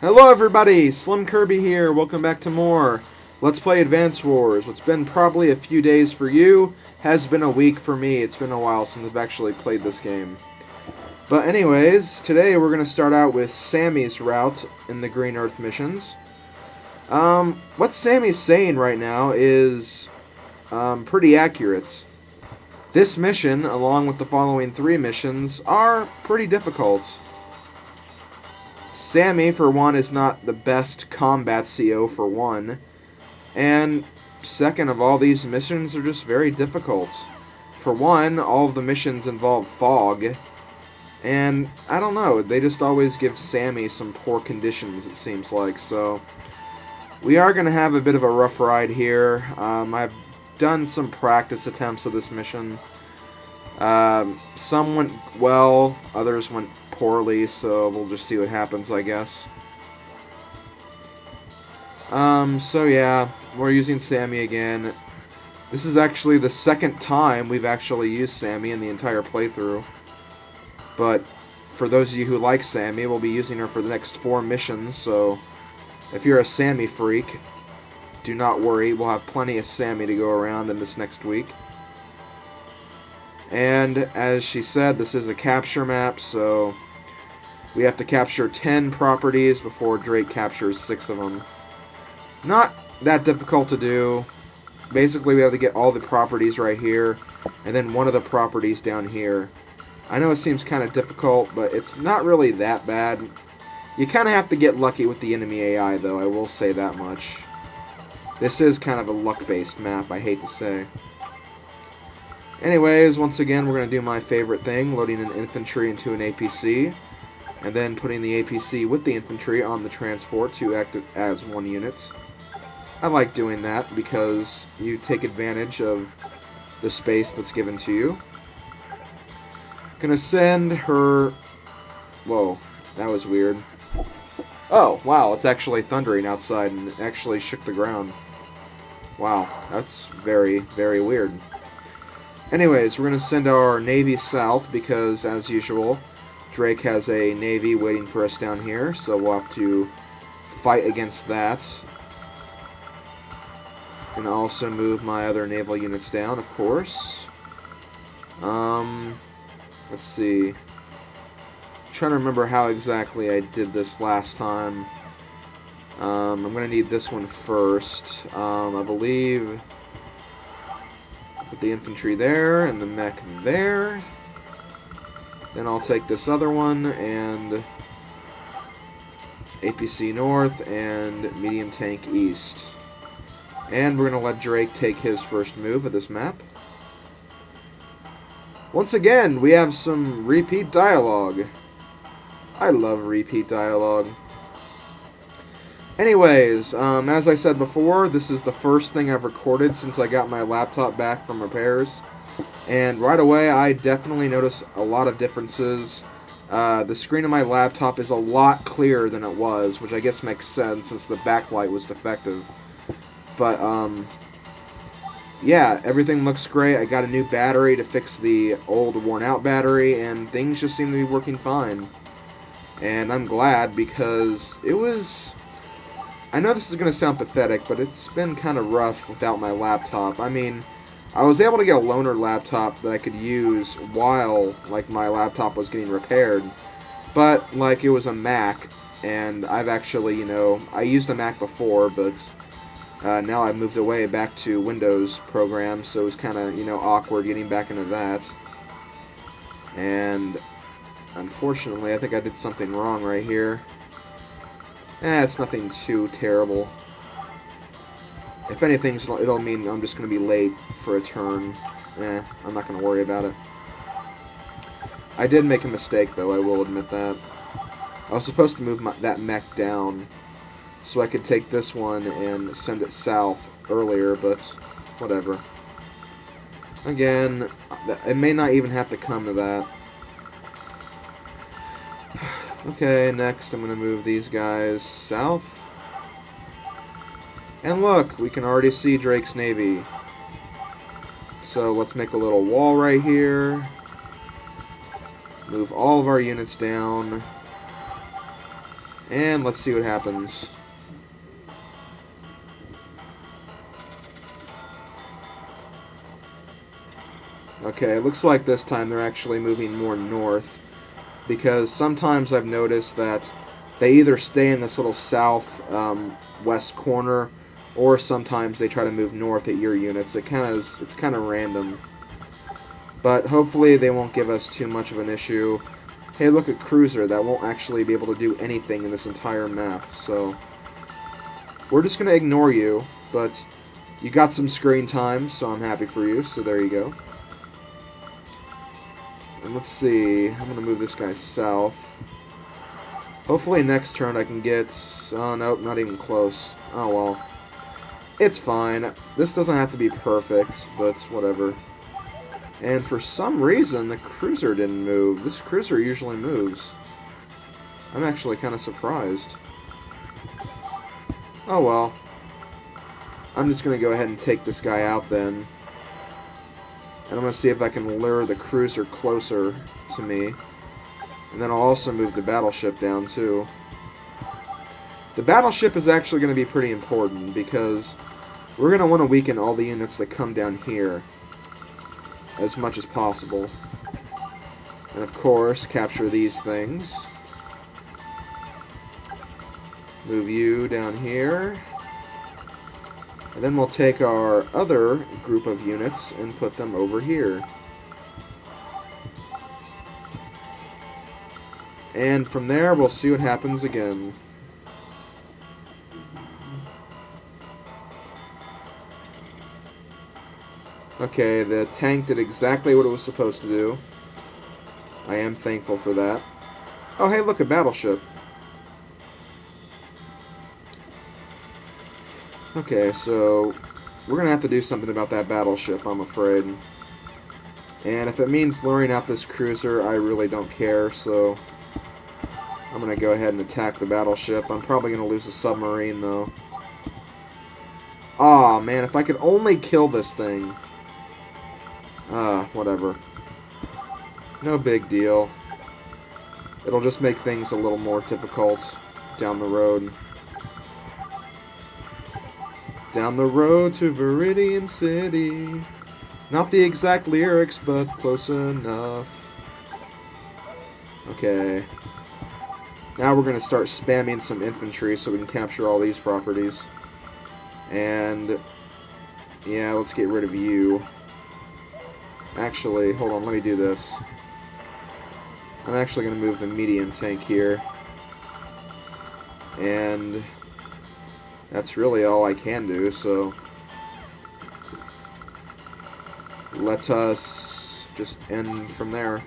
Hello everybody, SlimKirby here, welcome back to more Let's Play Advance Wars. What's been probably a few days for you has been a week for me. It's been a while since I've actually played this game. But anyways, today we're going to start out with Sami's route in the Green Earth missions. What Sami's saying right now is pretty accurate. This mission, along with the following 3 missions, are pretty difficult. Sami, for one, is not the best combat CO, for one. And second of all, these missions are just very difficult. For one, all of the missions involve fog. And, I don't know, they just always give Sami some poor conditions, it seems like. So, we are going to have a bit of a rough ride here. I've done some practice attempts of this mission. Some went well, others went poorly, so we'll just see what happens, I guess. So yeah, we're using Sami again. This is actually the second time we've actually used Sami in the entire playthrough. But for those of you who like Sami, we'll be using her for the next 4 missions, so if you're a Sami freak, do not worry, we'll have plenty of Sami to go around in this next week. And as she said, this is a capture map, so we have to capture 10 properties before Drake captures 6 of them. Not that difficult to do. Basically, we have to get all the properties right here, and then one of the properties down here. I know it seems kind of difficult, but it's not really that bad. You kind of have to get lucky with the enemy AI, though, I will say that much. This is kind of a luck-based map, I hate to say. Anyways, once again, we're going to do my favorite thing, loading an infantry into an APC, and then putting the APC with the infantry on the transport to act as 1 unit. I like doing that because you take advantage of the space that's given to you. Gonna send her... Whoa, that was weird. Oh, wow, it's actually thundering outside and it actually shook the ground. Wow, that's very, very weird. Anyways, we're going to send our Navy south because, as usual, Drake has a Navy waiting for us down here, so we'll have to fight against that. And also move my other naval units down, of course. Let's see. I'm trying to remember how exactly I did this last time. I'm going to need this one first. I believe... Put the infantry there, and the mech there. Then I'll take this other one, and APC north, and medium tank east. And we're going to let Drake take his first move of this map. Once again, we have some repeat dialogue. I love repeat dialogue. Anyways, as I said before, this is the first thing I've recorded since I got my laptop back from repairs. And right away, I definitely noticed a lot of differences. The screen of my laptop is a lot clearer than it was, which I guess makes sense since the backlight was defective. But, yeah, everything looks great. I got a new battery to fix the old worn-out battery, and things just seem to be working fine. And I'm glad because it was... I know this is going to sound pathetic, but it's been kind of rough without my laptop. I mean, I was able to get a loaner laptop that I could use while, like, my laptop was getting repaired. But, like, it was a Mac, and I've actually, you know, I used a Mac before, but now I've moved away back to Windows programs, so it was kind of, you know, awkward getting back into that. And, unfortunately, I think I did something wrong right here. It's nothing too terrible. If anything, it'll mean I'm just going to be late for a turn. I'm not going to worry about it. I did make a mistake, though, I will admit that. I was supposed to move that mech down so I could take this one and send it south earlier, but whatever. Again, it may not even have to come to that. Okay, next I'm going to move these guys south. And look, we can already see Drake's Navy. So let's make a little wall right here. Move all of our units down. And let's see what happens. Okay, it looks like this time they're actually moving more north, because sometimes I've noticed that they either stay in this little south west corner, or sometimes they try to move north at your units. It's kind of random. But hopefully they won't give us too much of an issue. Hey, look at Cruiser. That won't actually be able to do anything in this entire map. So we're just going to ignore you. But you got some screen time, so I'm happy for you. So there you go. And let's see. I'm going to move this guy south. Hopefully next turn I can get... Oh, nope, not even close. Oh, well. It's fine. This doesn't have to be perfect, but whatever. And for some reason, the Cruiser didn't move. This Cruiser usually moves. I'm actually kind of surprised. Oh well. I'm just going to go ahead and take this guy out then. And I'm going to see if I can lure the Cruiser closer to me. And then I'll also move the battleship down too. The battleship is actually going to be pretty important because we're going to want to weaken all the units that come down here as much as possible. And of course, capture these things. Move you down here. And then we'll take our other group of units and put them over here. And from there, we'll see what happens again. Okay, the tank did exactly what it was supposed to do. I am thankful for that. Oh, hey, look, a battleship. Okay, so we're going to have to do something about that battleship, I'm afraid. And if it means luring out this cruiser, I really don't care, so I'm going to go ahead and attack the battleship. I'm probably going to lose a submarine, though. Aw, man, if I could only kill this thing. Whatever. No big deal. It'll just make things a little more difficult down the road. Down the road to Viridian City. Not the exact lyrics, but close enough. Okay. Now we're going to start spamming some infantry so we can capture all these properties. And yeah, let's get rid of you. Actually, hold on, let me do this. I'm actually going to move the medium tank here. And that's really all I can do, so let us just end from there.